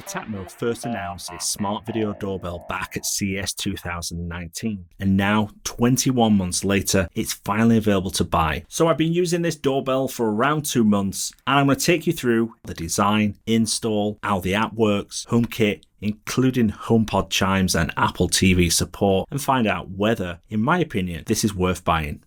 Netatmo first announced its smart video doorbell back at CES 2019, and now 21 months later it's finally available to buy. So I've been using this doorbell for around 2 months, and I'm going to take you through the design, install, how the app works, HomeKit, including HomePod chimes and Apple TV support, and find out whether, in my opinion, this is worth buying.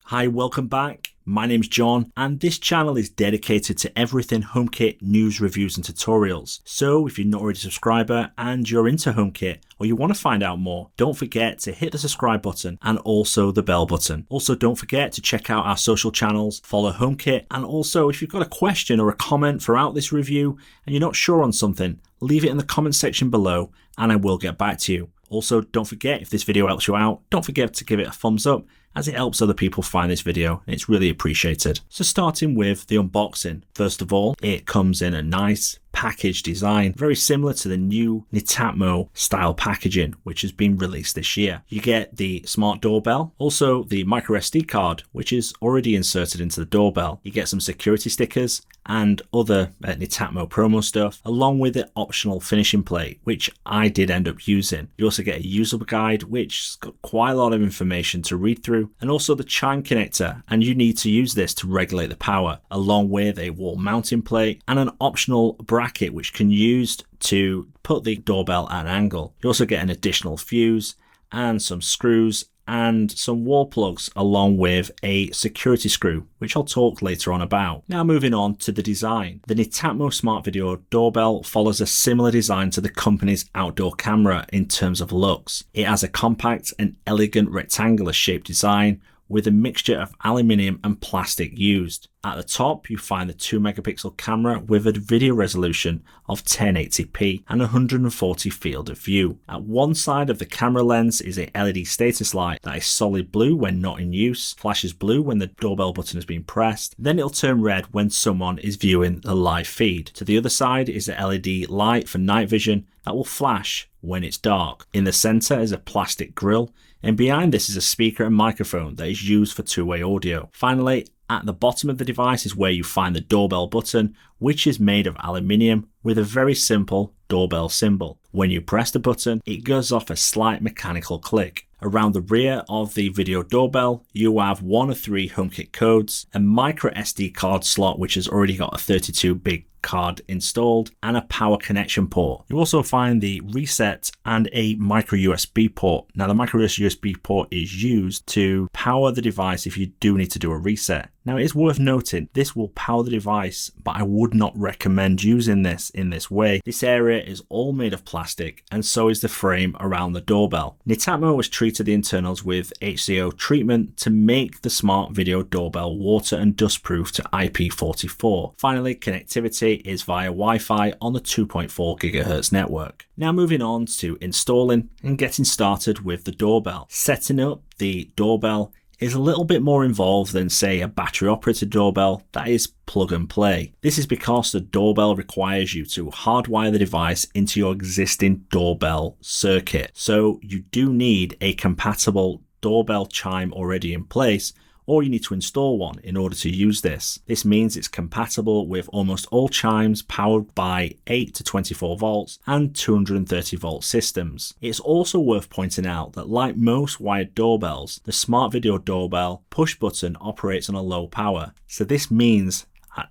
Hi, welcome back. My name's John, and this channel is dedicated to everything HomeKit news, reviews, and tutorials. So if you're not already a subscriber and you're into HomeKit, or you want to find out more, don't forget to hit the subscribe button and also the bell button. Also, don't forget to check out our social channels, follow HomeKit, and also if you've got a question or a comment throughout this review and you're not sure on something, leave it in the comment section below and I will get back to you. Also, don't forget, if this video helps you out, don't forget to give it a thumbs up, as it helps other people find this video and it's really appreciated. So starting with the unboxing. First of all, it comes in a nice package design, very similar to the new Netatmo style packaging, which has been released this year. You get the smart doorbell, also the micro SD card, which is already inserted into the doorbell. You get some security stickers and other Netatmo promo stuff, along with the optional finishing plate, which I did end up using. You also get a usable guide, which has got quite a lot of information to read through, and also the chime connector, and you need to use this to regulate the power, along with a wall mounting plate and an optional bracket which can be used to put the doorbell at an angle. You also get an additional fuse and some screws and some wall plugs, along with a security screw, which I'll talk later on about. Now moving on to the design. The Netatmo Smart Video Doorbell follows a similar design to the company's outdoor camera in terms of looks. It has a compact and elegant rectangular shaped design with a mixture of aluminium and plastic used. At the top, you find the 2 megapixel camera with a video resolution of 1080p and 140 field of view. At one side of the camera lens is a LED status light that is solid blue when not in use, flashes blue when the doorbell button has been pressed, then it'll turn red when someone is viewing the live feed. To the other side is a LED light for night vision that will flash when it's dark. In the center is a plastic grill, and behind this is a speaker and microphone that is used for two-way audio. Finally, at the bottom of the device is where you find the doorbell button, which is made of aluminium with a very simple doorbell symbol. When you press the button, it gives off a slight mechanical click. Around the rear of the video doorbell, you have one of 3 HomeKit codes, a micro SD card slot which has already got a 32-bit card installed, and a power connection port. You also find the reset and a micro USB port. Now the micro USB port is used to power the device if you do need to do a reset. Now it is worth noting, this will power the device, but I would not recommend using this in this way. This area is all made of plastic, and so is the frame around the doorbell. Netatmo has treated the internals with HCO treatment to make the smart video doorbell water and dust proof to IP44. Finally, connectivity is via Wi-Fi on the 2.4 GHz network. Now moving on to installing and getting started with the doorbell. Setting up the doorbell is a little bit more involved than, say, a battery operated doorbell that is plug and play. This is because the doorbell requires you to hardwire the device into your existing doorbell circuit. So you do need a compatible doorbell chime already in place, or you need to install one in order to use this. This means it's compatible with almost all chimes powered by 8 to 24 volts and 230 volt systems. It's also worth pointing out that, like most wired doorbells, the smart video doorbell push button operates on a low power. So this means,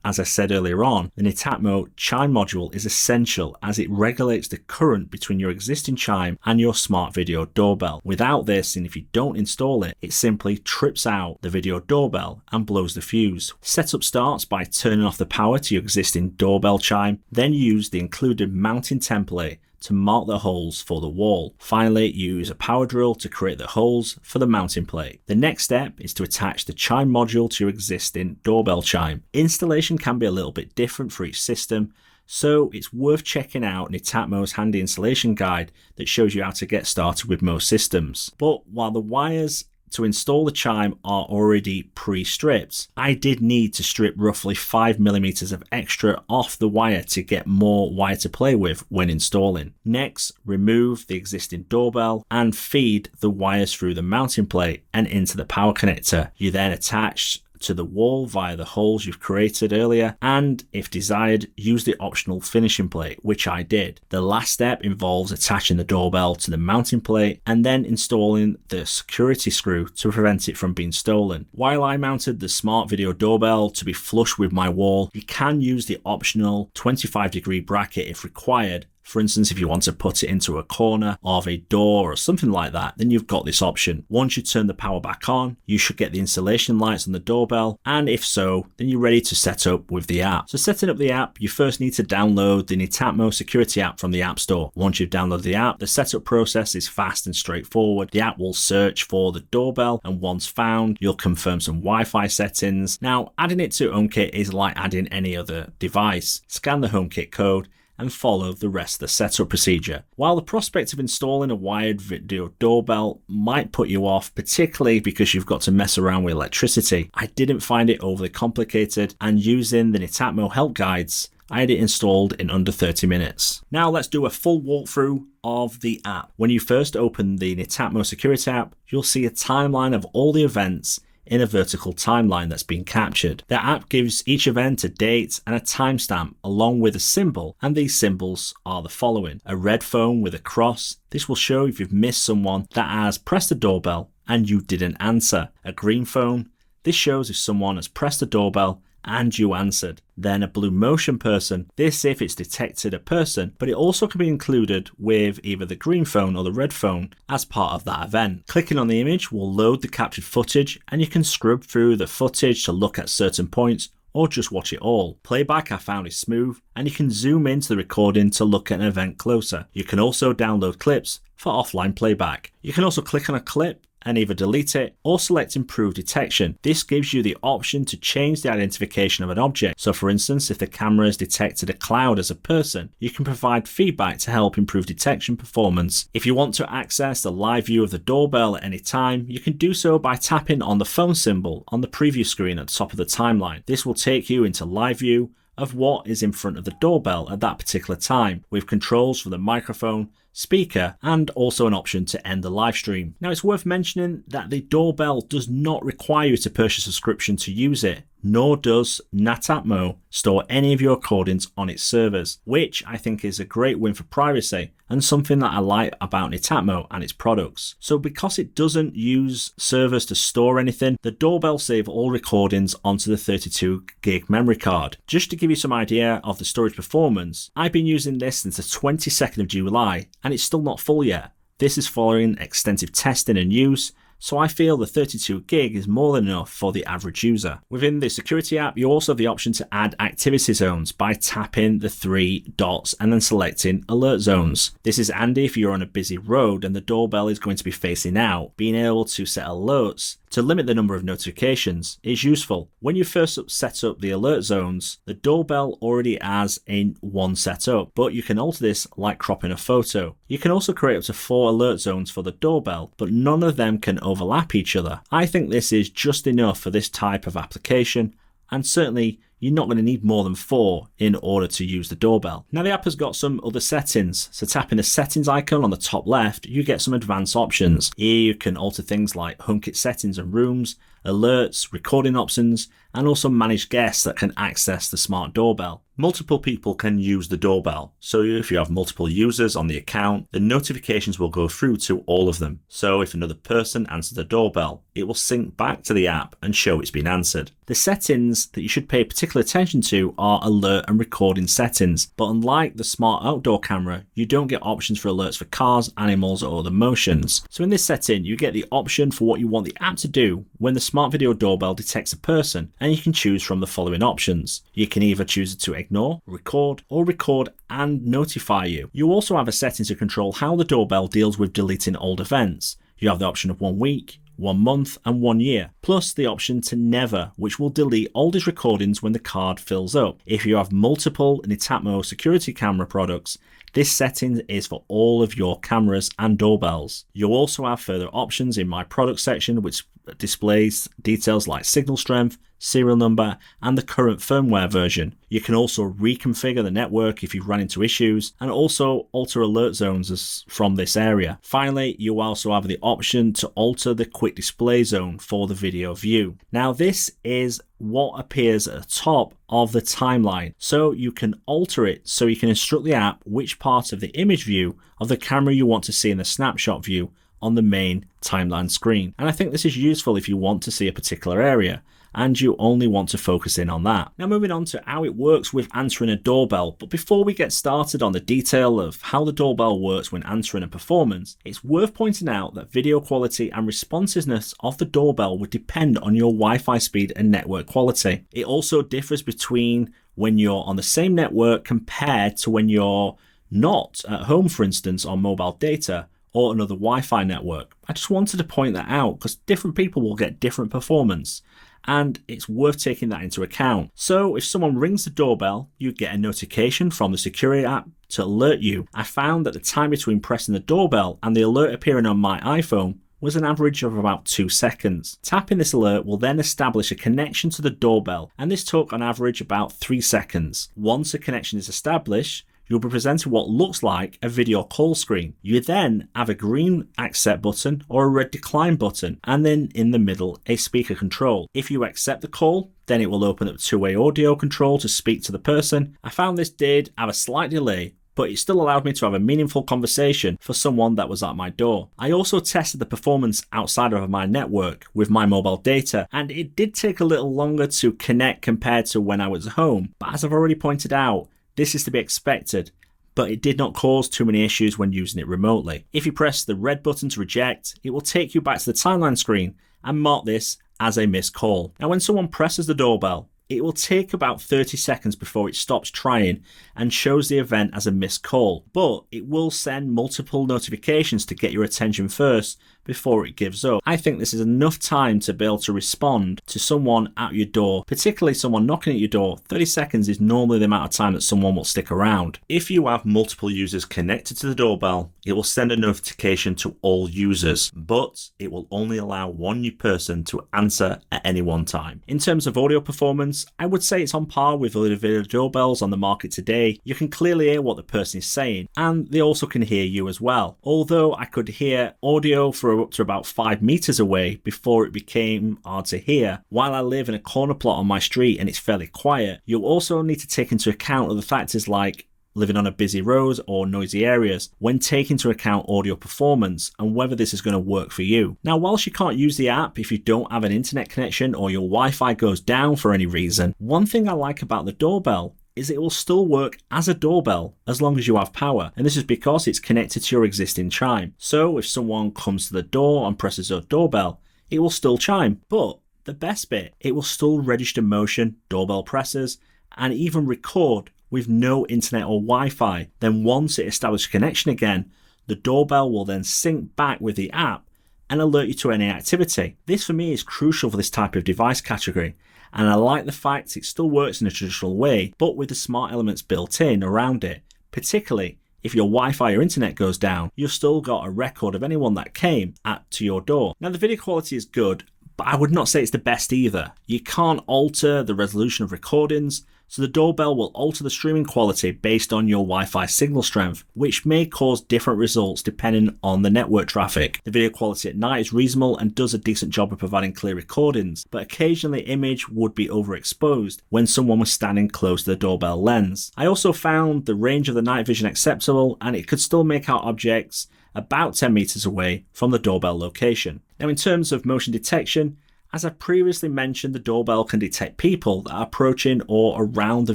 as I said earlier on, the Netatmo chime module is essential as it regulates the current between your existing chime and your smart video doorbell. Without this, and if you don't install it, it simply trips out the video doorbell and blows the fuse. Setup starts by turning off the power to your existing doorbell chime, then use the included mounting template to mark the holes for the wall. Finally, use a power drill to create the holes for the mounting plate. The next step is to attach the chime module to your existing doorbell chime. Installation can be a little bit different for each system, so it's worth checking out Netatmo's handy installation guide that shows you how to get started with most systems. But while the wires to install the chime are already pre-stripped. I did need to strip roughly 5mm of extra off the wire to get more wire to play with when installing. Next, remove the existing doorbell and feed the wires through the mounting plate and into the power connector. You then attach to the wall via the holes you've created earlier, and if desired, use the optional finishing plate, which I did. The last step involves attaching the doorbell to the mounting plate and then installing the security screw to prevent it from being stolen. While I mounted the smart video doorbell to be flush with my wall, you can use the optional 25-degree bracket if required. For instance, if you want to put it into a corner of a door or something like that, then you've got this option. Once you turn the power back on, you should get the installation lights on the doorbell, and if so, then you're ready to set up with the app. So setting up the app, you first need to download the Netatmo security app from the App Store. Once you've downloaded the app, the setup process is fast and straightforward. The app will search for the doorbell, and once found, you'll confirm some Wi-Fi settings. Now, adding it to HomeKit is like adding any other device. Scan the HomeKit code and follow the rest of the setup procedure. While the prospect of installing a wired video doorbell might put you off, particularly because you've got to mess around with electricity, I didn't find it overly complicated, and using the Netatmo help guides, I had it installed in under 30 minutes. Now let's do a full walkthrough of the app. When you first open the Netatmo security app, you'll see a timeline of all the events in a vertical timeline that's been captured. The app gives each event a date and a timestamp along with a symbol, and these symbols are the following. A red phone with a cross. This will show if you've missed someone that has pressed the doorbell and you didn't answer. A green phone. This shows if someone has pressed the doorbell and you answered. Then a blue motion person. This if it's detected a person, but it also can be included with either the green phone or the red phone as part of that event. Clicking on the image will load the captured footage, and you can scrub through the footage to look at certain points or just watch it all. Playback I found is smooth, and you can zoom into the recording to look at an event closer. You can also download clips for offline playback. You can also click on a clip and either delete it or select improve detection. This gives you the option to change the identification of an object. So for instance, if the camera has detected a cloud as a person, you can provide feedback to help improve detection performance. If you want to access the live view of the doorbell at any time, you can do so by tapping on the phone symbol on the preview screen at the top of the timeline. This will take you into live view of what is in front of the doorbell at that particular time, with controls for the microphone, speaker, and also an option to end the live stream. Now it's worth mentioning that the doorbell does not require you to purchase a subscription to use it, nor does Netatmo store any of your recordings on its servers, which I think is a great win for privacy and something that I like about Netatmo and its products. So because it doesn't use servers to store anything, the doorbell saves all recordings onto the 32 gig memory card. Just to give you some idea of the storage performance, I've been using this since the 22nd of July and it's still not full yet. This is following extensive testing and use, so I feel the 32 gig is more than enough for the average user. Within the security app, you also have the option to add activity zones by tapping the 3 dots and then selecting alert zones. This is handy if you're on a busy road and the doorbell is going to be facing out. Being able to set alerts to limit the number of notifications is useful. When you first set up the alert zones, the doorbell already has one set up, but you can alter this like cropping a photo. You can also create up to 4 alert zones for the doorbell, but none of them can overlap each other. I think this is just enough for this type of application, and certainly you're not going to need more than 4 in order to use the doorbell. Now the app has got some other settings, so tapping the settings icon on the top left, you get some advanced options. Here you can alter things like HomeKit settings and rooms, alerts, recording options, and also manage guests that can access the smart doorbell. Multiple people can use the doorbell, so if you have multiple users on the account, the notifications will go through to all of them. So if another person answers the doorbell, it will sync back to the app and show it's been answered. The settings that you should pay particular attention to are alert and recording settings, but unlike the smart outdoor camera, you don't get options for alerts for cars, animals, or other motions. So in this setting, you get the option for what you want the app to do when the smart video doorbell detects a person, and you can choose from the following options. You can either choose to ignore, record, or record and notify you. You also have a setting to control how the doorbell deals with deleting old events. You have the option of 1 week, 1 month, and 1 year, plus the option to never, which will delete all these recordings when the card fills up. If you have multiple Netatmo security camera products, this setting is for all of your cameras and doorbells. You'll also have further options in my product section, which displays details like signal strength, serial number, and the current firmware version. You can also reconfigure the network if you've run into issues, and also alter alert zones from this area. Finally, you also have the option to alter the quick display zone for the video view. Now, this is what appears at the top of the timeline, so you can alter it so you can instruct the app which part of the image view of the camera you want to see in the snapshot view on the main timeline screen. And I think this is useful if you want to see a particular area and you only want to focus in on that. Now, moving on to how it works with answering a doorbell. But before we get started on the detail of how the doorbell works when answering a performance, it's worth pointing out that video quality and responsiveness of the doorbell would depend on your Wi-Fi speed and network quality. It also differs between when you're on the same network compared to when you're not at home, for instance, on mobile data or another Wi-Fi network. I just wanted to point that out because different people will get different performance, and it's worth taking that into account. So if someone rings the doorbell, you get a notification from the security app to alert you. I found that the time between pressing the doorbell and the alert appearing on my iPhone was an average of about 2 seconds. Tapping this alert will then establish a connection to the doorbell, and this took on average about 3 seconds. Once a connection is established, you'll be presented what looks like a video call screen. You then have a green accept button or a red decline button, and then in the middle, a speaker control. If you accept the call, then it will open up two-way audio control to speak to the person. I found this did have a slight delay, but it still allowed me to have a meaningful conversation for someone that was at my door. I also tested the performance outside of my network with my mobile data, and it did take a little longer to connect compared to when I was home. But as I've already pointed out, this is to be expected, but it did not cause too many issues when using it remotely. If you press the red button to reject, it will take you back to the timeline screen and mark this as a missed call. Now, when someone presses the doorbell, it will take about 30 seconds before it stops trying and shows the event as a missed call, but it will send multiple notifications to get your attention first before it gives up. I think this is enough time to be able to respond to someone at your door, particularly someone knocking at your door. 30 seconds is normally the amount of time that someone will stick around. If you have multiple users connected to the doorbell, it will send a notification to all users, but it will only allow one new person to answer at any one time. In terms of audio performance, I would say it's on par with other video doorbells on the market today. You can clearly hear what the person is saying, and they also can hear you as well. Although I could hear audio for up to about 5 meters away before it became hard to hear. While I live in a corner plot on my street and it's fairly quiet, you'll also need to take into account other factors like living on a busy road or noisy areas when taking into account audio performance and whether this is going to work for you. Now, whilst you can't use the app if you don't have an internet connection or your Wi-Fi goes down for any reason, one thing I like about the doorbell is it will still work as a doorbell as long as you have power, and this is because it's connected to your existing chime. So if someone comes to the door and presses a doorbell, it will still chime, but the best bit, it will still register motion, doorbell presses, and even record with no internet or Wi-Fi. Then once it establishes a connection again, the doorbell will then sync back with the app and alert you to any activity. This for me is crucial for this type of device category, and I like the fact it still works in a traditional way, but with the smart elements built in around it. Particularly if your Wi-Fi or internet goes down, you've still got a record of anyone that came to your door. Now, the video quality is good, but I would not say it's the best either. You can't alter the resolution of recordings, so the doorbell will alter the streaming quality based on your Wi-Fi signal strength, which may cause different results depending on the network traffic. The video quality at night is reasonable and does a decent job of providing clear recordings, but occasionally the image would be overexposed when someone was standing close to the doorbell lens. I also found the range of the night vision acceptable, and it could still make out objects about 10 meters away from the doorbell location. Now, in terms of motion detection, as I previously mentioned, the doorbell can detect people that are approaching or around the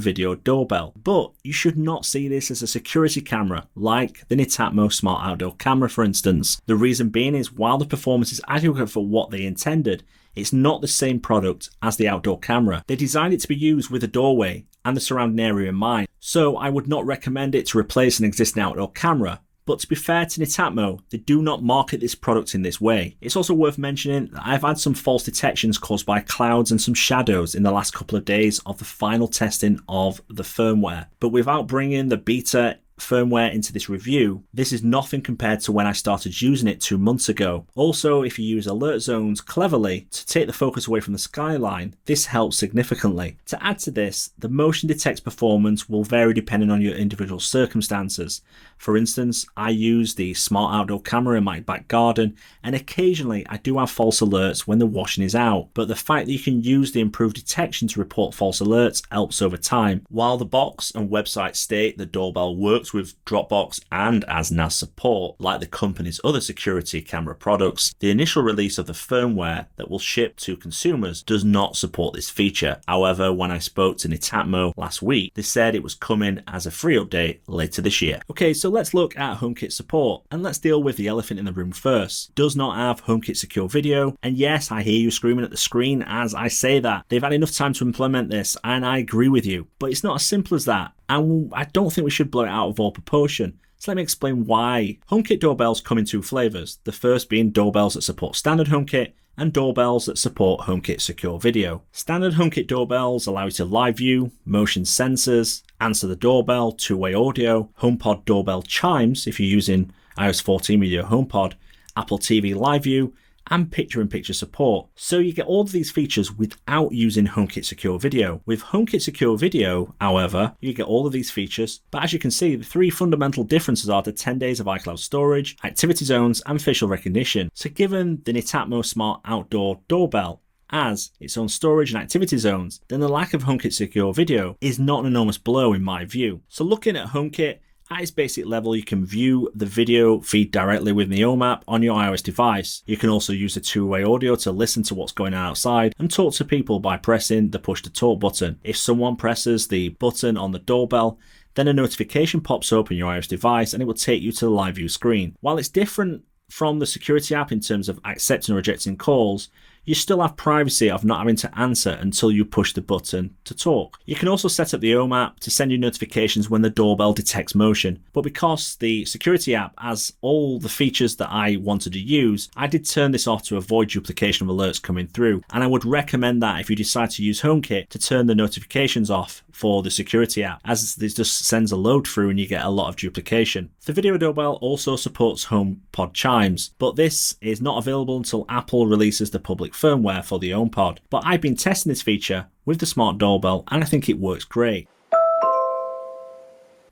video doorbell, but you should not see this as a security camera like the Netatmo Smart Outdoor Camera, for instance. The reason being is while the performance is adequate for what they intended, it's not the same product as the outdoor camera. They designed it to be used with a doorway and the surrounding area in mind, so I would not recommend it to replace an existing outdoor camera, But to be fair to Netatmo, they do not market this product in this way. It's also worth mentioning that I've had some false detections caused by clouds and some shadows in the last couple of days of the final testing of the firmware. But without bringing the beta firmware into this review, this is nothing compared to when I started using it 2 months ago. Also, if you use alert zones cleverly to take the focus away from the skyline, this helps significantly. To add to this, the motion detect's performance will vary depending on your individual circumstances. For instance, I use the smart outdoor camera in my back garden, and occasionally I do have false alerts when the washing is out, but the fact that you can use the improved detection to report false alerts helps over time. While the box and website state the doorbell works with Dropbox and as NAS support, like the company's other security camera products, the initial release of the firmware that will ship to consumers does not support this feature. However, when I spoke to Netatmo last week, they said it was coming as a free update later this year. Okay, so let's look at HomeKit support, and let's deal with the elephant in the room first. Does not have HomeKit secure video, and yes, I hear you screaming at the screen as I say that. They've had enough time to implement this, and I agree with you, but it's not as simple as that. And I don't think we should blow it out of all proportion. So let me explain why. HomeKit doorbells come in two flavors. The first being doorbells that support standard HomeKit and doorbells that support HomeKit secure video. Standard HomeKit doorbells allow you to live view, motion sensors, answer the doorbell, two-way audio, HomePod doorbell chimes if you're using iOS 14 with your HomePod, Apple TV live view, and picture-in-picture support. So you get all of these features without using HomeKit Secure Video. With HomeKit Secure Video, however, you get all of these features, but as you can see, the three fundamental differences are the 10 days of iCloud storage, activity zones, and facial recognition. So given the Netatmo Smart Outdoor Doorbell as its own storage and activity zones, then the lack of HomeKit Secure Video is not an enormous blow in my view. So looking at HomeKit, at its basic level, you can view the video feed directly with Neomap on your iOS device. You can also use the two-way audio to listen to what's going on outside and talk to people by pressing the push to talk button. If someone presses the button on the doorbell, then a notification pops up on your iOS device and it will take you to the live view screen. While it's different from the security app in terms of accepting or rejecting calls, you still have privacy of not having to answer until you push the button to talk. You can also set up the Home app to send you notifications when the doorbell detects motion. But because the security app has all the features that I wanted to use, I did turn this off to avoid duplication of alerts coming through. And I would recommend that if you decide to use HomeKit to turn the notifications off for the security app, as this just sends a load through and you get a lot of duplication. The video doorbell also supports HomePod chimes, but this is not available until Apple releases the public firmware for the HomePod. But I've been testing this feature with the smart doorbell and I think it works great.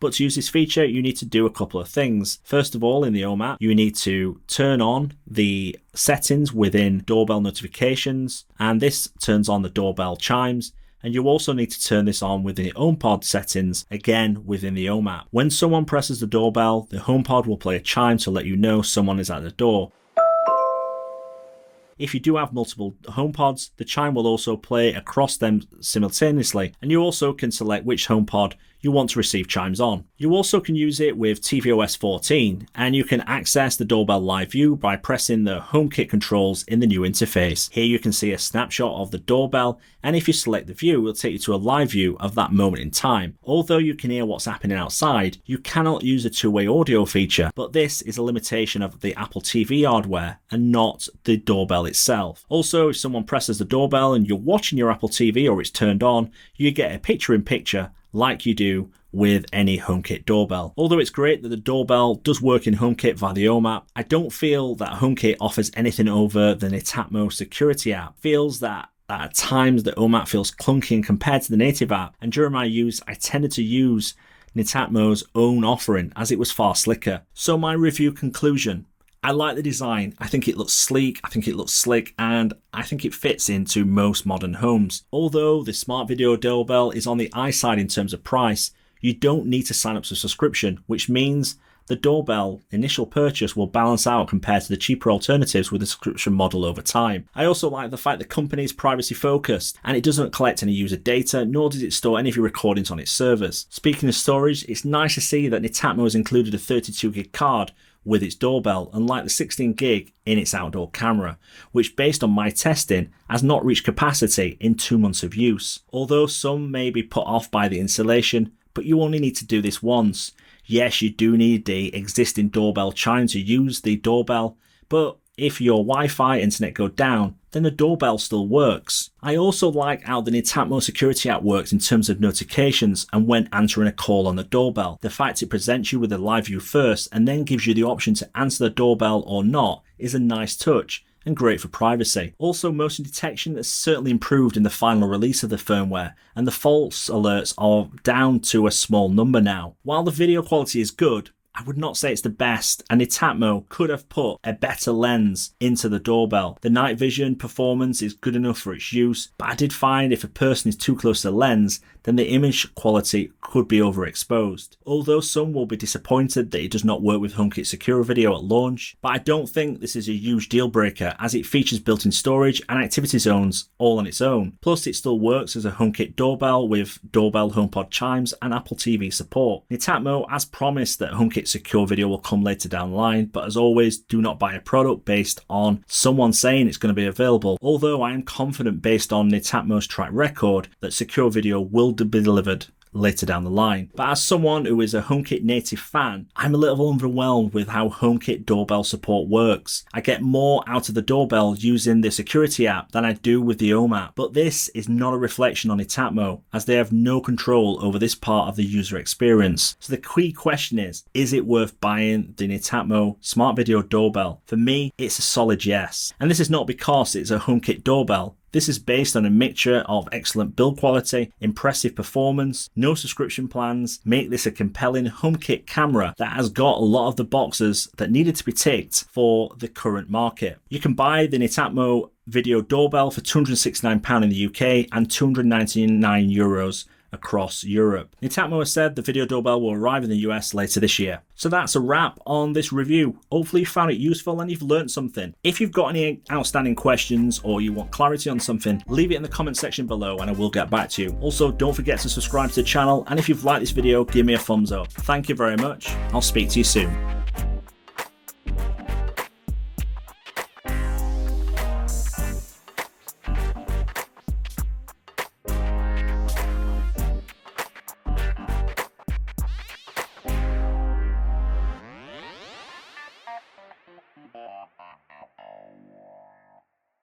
But to use this feature, you need to do a couple of things. First of all, in the Home app, you need to turn on the settings within doorbell notifications, and this turns on the doorbell chimes. And you also need to turn this on with the HomePod settings, again within the Home app. When someone presses the doorbell, the HomePod will play a chime to let you know someone is at the door. If you do have multiple HomePods, the chime will also play across them simultaneously, and you also can select which HomePod you want to receive chimes on. You also can use it with tvOS 14, and you can access the doorbell live view by pressing the HomeKit controls in the new interface. Here you can see a snapshot of the doorbell, and if you select the view, it will take you to a live view of that moment in time. Although you can hear what's happening outside, you cannot use a two-way audio feature, but this is a limitation of the Apple TV hardware and not the doorbell itself. Also, if someone presses the doorbell and you're watching your Apple TV or it's turned on, you get a picture-in-picture like you do with any HomeKit doorbell. Although it's great that the doorbell does work in HomeKit via the Home app, I don't feel that HomeKit offers anything over the Netatmo security app. It feels that at times the Home app feels clunky compared to the native app, and during my use I tended to use Netatmo's own offering as it was far slicker. So my review conclusion: I like the design. I think it looks sleek, I think it looks slick, and I think it fits into most modern homes. Although the smart video doorbell is on the high side in terms of price, you don't need to sign up to a subscription, which means the doorbell initial purchase will balance out compared to the cheaper alternatives with the subscription model over time. I also like the fact the company is privacy focused and it doesn't collect any user data, nor does it store any of your recordings on its servers. Speaking of storage, it's nice to see that Netatmo has included a 32 gig card with its doorbell, unlike the 16 gig in its outdoor camera, which based on my testing has not reached capacity in 2 months of use. Although some may be put off by the installation, but you only need to do this once. Yes, you do need the existing doorbell chime to use the doorbell, but if your Wi-Fi internet go down, then the doorbell still works. I also like how the Netatmo security app works in terms of notifications and when answering a call on the doorbell. The fact it presents you with a live view first and then gives you the option to answer the doorbell or not is a nice touch and great for privacy. Also, motion detection has certainly improved in the final release of the firmware, and the false alerts are down to a small number now. While the video quality is good, I would not say it's the best, and Netatmo could have put a better lens into the doorbell. The night vision performance is good enough for its use, but I did find if a person is too close to the lens, then the image quality could be overexposed. Although some will be disappointed that it does not work with HomeKit Secure Video at launch, but I don't think this is a huge deal breaker as it features built-in storage and activity zones all on its own. Plus it still works as a HomeKit doorbell with doorbell HomePod chimes and Apple TV support. Netatmo has promised that HomeKit Secure Video will come later down the line, but as always, do not buy a product based on someone saying it's going to be available, although I am confident based on Netatmo's track record that Secure Video will be delivered later down the line. But as someone who is a HomeKit native fan, I'm a little overwhelmed with how HomeKit doorbell support works. I get more out of the doorbell using the security app than I do with the Home app, but this is not a reflection on Netatmo as they have no control over this part of the user experience. So the key question is it worth buying the Netatmo Smart Video doorbell? For me, it's a solid yes. And this is not because it's a HomeKit doorbell. This is based on a mixture of excellent build quality, impressive performance, no subscription plans, make this a compelling HomeKit camera that has got a lot of the boxes that needed to be ticked for the current market. You can buy the Netatmo video doorbell for £269 in the UK and €299 across Europe. Netatmo has said the video doorbell will arrive in the US later this year. So that's a wrap on this review. Hopefully you found it useful and you've learned something. If you've got any outstanding questions or you want clarity on something, leave it in the comment section below and I will get back to you. Also, don't forget to subscribe to the channel, and if you've liked this video, give me a thumbs up. Thank you very much. I'll speak to you soon.